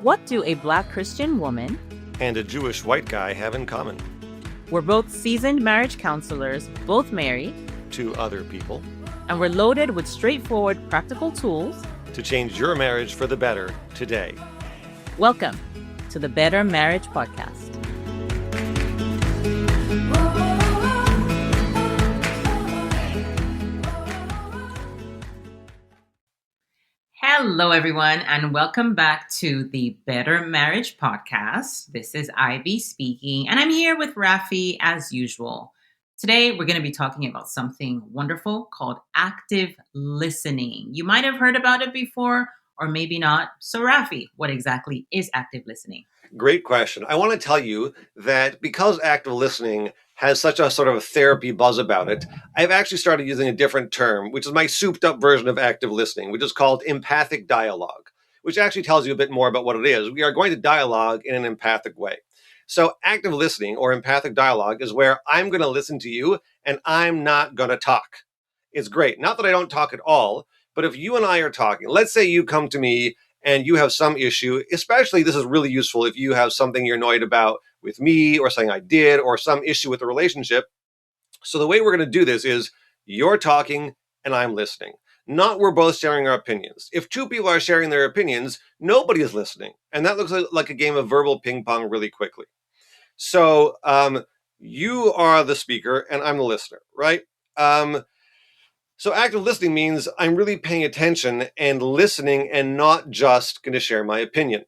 What do a Black Christian woman and a Jewish white guy have in common? We're both seasoned marriage counselors, both married to other people, and we're loaded with straightforward practical tools to change your marriage for the better today. Welcome to the Better Marriage Podcast. Hello, everyone, and welcome back to the Better Marriage Podcast. This is Ivy speaking, and I'm here with Raffi as usual. Today, we're going to be talking about something wonderful called active listening. You might have heard about it before, or maybe not. So, Raffi, what exactly is active listening? Great question. I want to tell you that because active listening has such a sort of a therapy buzz about it, I've actually started using a different term, which is my souped up version of active listening, which is called empathic dialogue, which actually tells you a bit more about what it is. We are going to dialogue in an empathic way. So active listening or empathic dialogue is where I'm going to listen to you and I'm not going to talk. It's great. Not that I don't talk at all, but if you and I are talking, let's say you come to me and you have some issue, especially this is really useful if you have something you're annoyed about with me or something I did or some issue with the relationship. So the way we're going to do this is you're talking and I'm listening. Not we're both sharing our opinions. If two people are sharing their opinions, nobody is listening. And that looks like a game of verbal ping pong really quickly. So you are the speaker and I'm the listener, right? So active listening means I'm really paying attention and listening and not just going to share my opinion.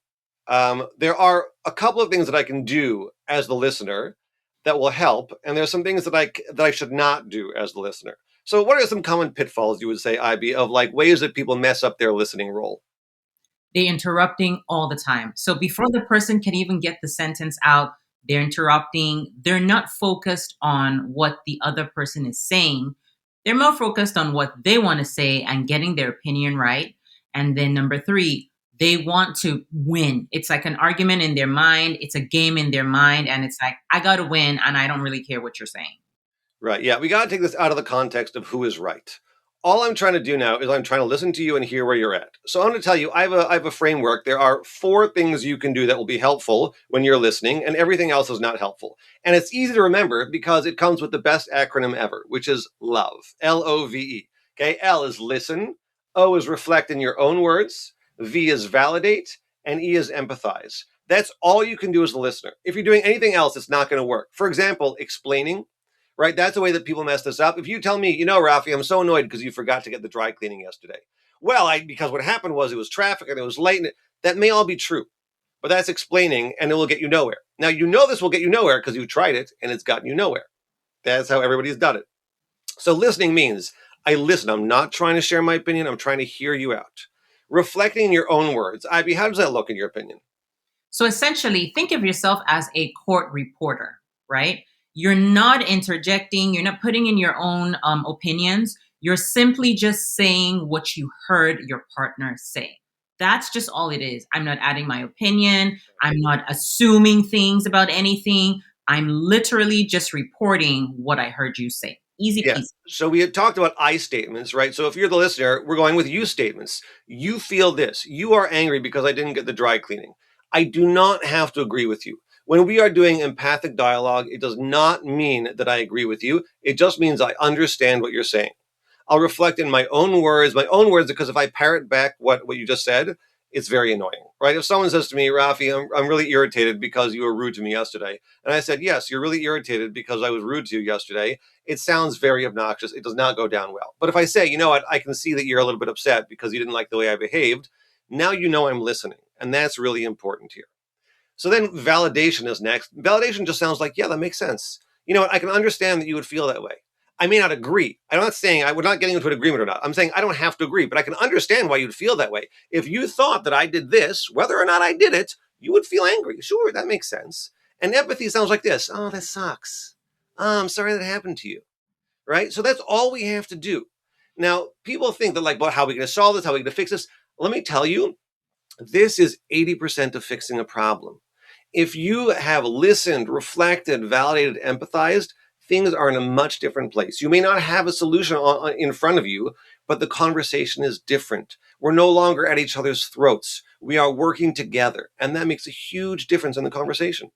There are a couple of things that I can do as the listener that will help. And there's some things that I should not do as the listener. So what are some common pitfalls you would say, Ivy, of like ways that people mess up their listening role? They're interrupting all the time. So before the person can even get the sentence out, they're interrupting. They're not focused on what the other person is saying. They're more focused on what they want to say and getting their opinion right. And then number 3, they want to win. It's like an argument in their mind. It's a game in their mind. And it's like, I got to win and I don't really care what you're saying. Right. Yeah. We got to take this out of the context of who is right. All I'm trying to do now is I'm trying to listen to you and hear where you're at. So I'm going to tell you, I have a framework. There are 4 things you can do that will be helpful when you're listening, and everything else is not helpful. And it's easy to remember because it comes with the best acronym ever, which is LOVE, L-O-V-E. Okay. L is listen. O is reflect in your own words. V is validate. And E is empathize. That's all you can do as a listener. If you're doing anything else, it's not going to work. For example, explaining. Right? That's the way that people mess this up. If you tell me, Raffi, I'm so annoyed because you forgot to get the dry cleaning yesterday. Well, because what happened was it was traffic and it was late. And that may all be true, but that's explaining and it will get you nowhere. Now, this will get you nowhere because you tried it and it's gotten you nowhere. That's how everybody's done it. So listening means I listen. I'm not trying to share my opinion. I'm trying to hear you out. Reflecting in your own words. Ivy, how does that look in your opinion? So essentially, think of yourself as a court reporter, right? You're not interjecting. You're not putting in your own opinions. You're simply just saying what you heard your partner say. That's just all it is. I'm not adding my opinion. I'm not assuming things about anything. I'm literally just reporting what I heard you say. Easy peasy. So we had talked about I statements, right? So if you're the listener, we're going with you statements. You feel this. You are angry because I didn't get the dry cleaning. I do not have to agree with you. When we are doing empathic dialogue, it does not mean that I agree with you. It just means I understand what you're saying. I'll reflect in my own words, because if I parrot back what you just said, it's very annoying, right? If someone says to me, Raffi, I'm really irritated because you were rude to me yesterday. And I said, yes, you're really irritated because I was rude to you yesterday. It sounds very obnoxious. It does not go down well. But if I say, I can see that you're a little bit upset because you didn't like the way I behaved. Now I'm listening. And that's really important here. So then validation is next. Validation just sounds like, yeah, that makes sense. I can understand that you would feel that way. I may not agree. I'm not saying we're not getting into an agreement or not. I'm saying I don't have to agree, but I can understand why you'd feel that way. If you thought that I did this, whether or not I did it, you would feel angry. Sure, that makes sense. And empathy sounds like this. Oh, that sucks. Oh, I'm sorry that happened to you. Right? So that's all we have to do. Now, people think that about how are we going to solve this, how are we going to fix this? Let me tell you, this is 80% of fixing a problem. If you have listened, reflected, validated, empathized, things are in a much different place. You may not have a solution in front of you, but the conversation is different. We're no longer at each other's throats. We are working together, and that makes a huge difference in the conversation.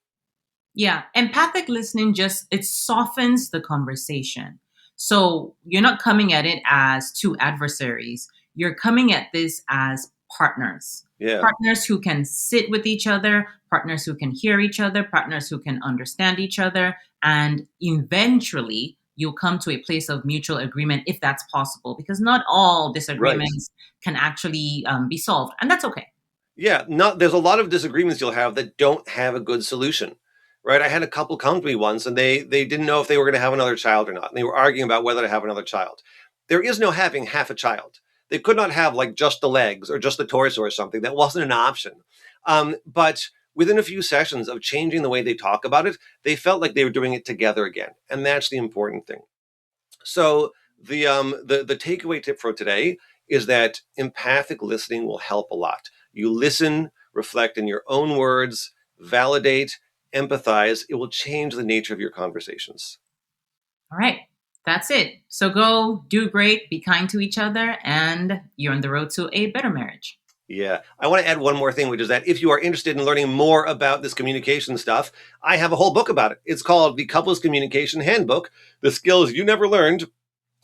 Yeah, empathic listening just it softens the conversation. So you're not coming at it as two adversaries. You're coming at this as partners. Yeah, Partners who can sit with each other, partners who can hear each other, partners who can understand each other, and eventually you'll come to a place of mutual agreement if that's possible, because not all right. disagreements can actually be solved, and that's okay. Yeah, not there's a lot of disagreements you'll have that don't have a good solution. Right? I had a couple come to me once and they didn't know if they were going to have another child or not. And they were arguing about whether to have another child. There is no having half a child. They could not have like just the legs or just the torso or something. That wasn't an option. But within a few sessions of changing the way they talk about it, they felt like they were doing it together again. And that's the important thing. So the takeaway tip for today is that empathic listening will help a lot. You listen, reflect in your own words, validate, empathize. It will change the nature of your conversations. All right. That's it. So go do great, be kind to each other, and you're on the road to a better marriage. Yeah. I want to add one more thing, which is that if you are interested in learning more about this communication stuff, I have a whole book about it. It's called The Couples Communication Handbook, The Skills You Never Learned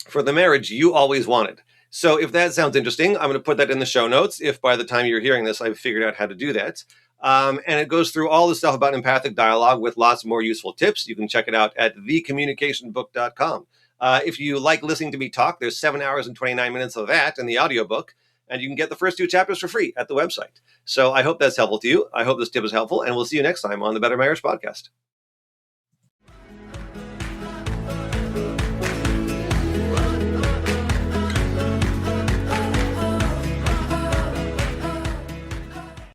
for the Marriage You Always Wanted. So if that sounds interesting, I'm going to put that in the show notes. If by the time you're hearing this, I've figured out how to do that. And it goes through all the stuff about empathic dialogue with lots more useful tips. You can check it out at thecommunicationbook.com. If you like listening to me talk, there's 7 hours and 29 minutes of that in the audiobook. And you can get the first 2 chapters for free at the website. So I hope that's helpful to you. I hope this tip is helpful. And we'll see you next time on the Better Marriage Podcast.